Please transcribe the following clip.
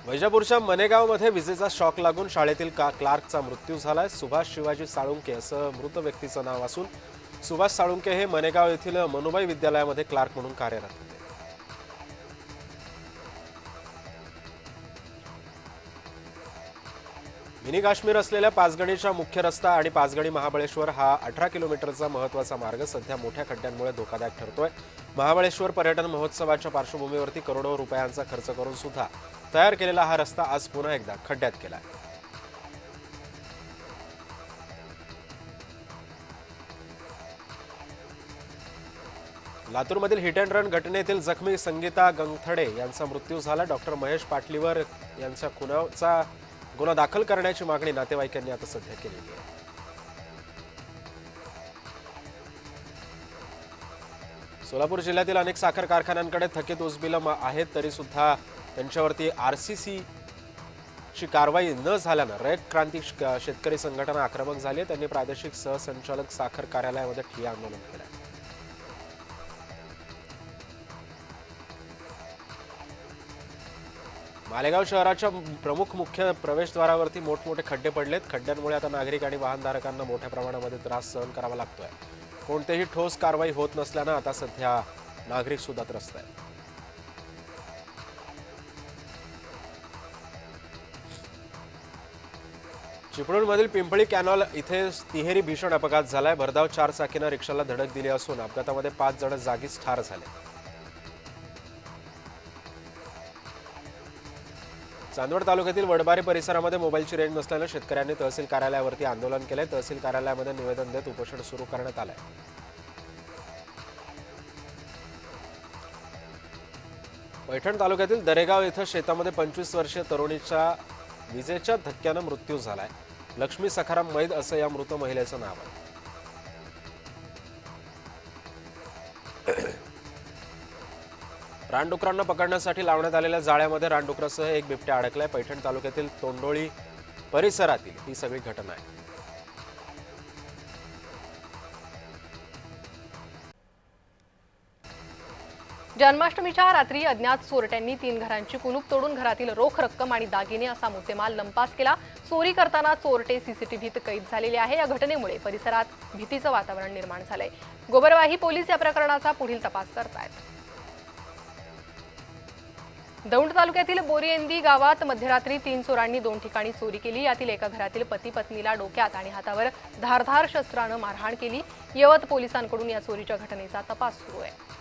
वैजापूरच्या मनेगावमध्ये विजेचा शॉक लागून शाळेतील क्लार्कचा मृत्यू झालाय। सुभाष शिवाजी साळुंके असं मृत व्यक्तीचं नाव असून सुभाष साळुंके हे मनेगाव येथील मनुबाई विद्यालयामध्ये क्लार्क म्हणून कार्यरत होते। मिनी काश्मीर असलेल्या पाचगणीचा मुख्य रस्ता आणि पाचगणी महाबळेश्वर हा 18 किलोमीटरचा महत्त्वाचा मार्ग सध्या मोठ्या खड्ड्यांमुळे धोकादायक ठरतोय। महाबळेश्वर पर्यटन महोत्सवाच्या पार्श्वभूमीवरती करोडो रुपयांचा खर्च करून सुद्धा तयार केलेला हा रस्ता आज पुन्हा एकदा खड्ड्यात गेलाय। लातूरमधील हिट अँड रन घटनेतील जखमी संगीता गंगथडे यांचा मृत्यू झाला। डॉक्टर महेश पाटलीवर यांच्या खुनाचा गुन्हा दाखल करण्याची मागणी नातेवाईकांनी आता सध्या केलेली आहे। सोलापूर जिल्ह्यातील अनेक साखर कारखान्यांकडे थकीत ऊस बिलं आहेत, तरी सुद्धा त्यांच्यावरती आरसीसी ची कारवाई न झाल्यानं रयत क्रांती शेतकरी संघटना आक्रमक झाली आहे। त्यांनी प्रादेशिक सहसंचालक साखर कार्यालयामध्ये ठिय्या आंदोलन केलं आहे। मालेगाव शहराच्या प्रमुख मुख्य प्रवेशद्वारावरती मोठमोठे खड्डे पडलेत। खड्ड्यांमुळे आता नागरिक आणि वाहनधारकांना मोठ्या प्रमाणामध्ये त्रास सहन करावा लागतोय। कोणतेही ठोस कारवाई होत नसल्यानं आता सध्या नागरिक सुद्धा त्रस्त आहेत। चिपळूणमधील पिंपळी कॅनॉल इथे तिहेरी भीषण अपघात झालाय। भरधाव चारचाकीनं रिक्षाला धडक दिली असून अपघातामध्ये 5 जण जागीच ठार झाले। चांदवड तालुक्यातील वडबारी परिसरामध्ये मोबाईलची रेंज नसल्यानं शेतकऱ्यांनी तहसील कार्यालयावरती आंदोलन केले। तहसील कार्यालयामध्ये निवेदन देत उपोषण सुरू करण्यात आलंय। पैठण तालुक्यातील दरेगाव इथं शेतामध्ये 25 वर्षीय तरुणीचा विजेच्या धक्क्यानं मृत्यू झालाय। लक्ष्मी सखाराम मैद असं या मृत महिलेचं नाव आहे। रानडुकरांना पकडण्यासाठी लावण्यात आलेल्या जाळ्यामध्ये रानडुकरासह एक बिबट्या अडकलाय। पैठण तालुक्यातील तोंडोळी परिसरातील ही सगळी घटना आहे। जन्माष्टमीच्या रात्री अज्ञात चोरट्यांनी 3 घरांची कुलूप तोडून घरातील रोख रक्कम आणि दागिने असा मुद्देमाल लंपास केला। चोरी करताना चोरटे सीसीटीव्हीत कैद झालेले आहे। या घटनेमुळे परिसरात भीतीचं वातावरण निर्माण झालंय। गोबरवाही पोलीस या प्रकरणाचा पुढील तपास करतायत। दौंड तालुक्यातील बोरिएंदी गावात मध्यरात्री 3 चोरांनी 2 ठिकाणी चोरी केली। यातील एका घरातील पती पत्नीला डोक्यात आणि हातावर धारधार शस्त्रानं मारहाण केली। यवत पोलिसांकडून या चोरीच्या घटनेचा तपास सुरू आहे।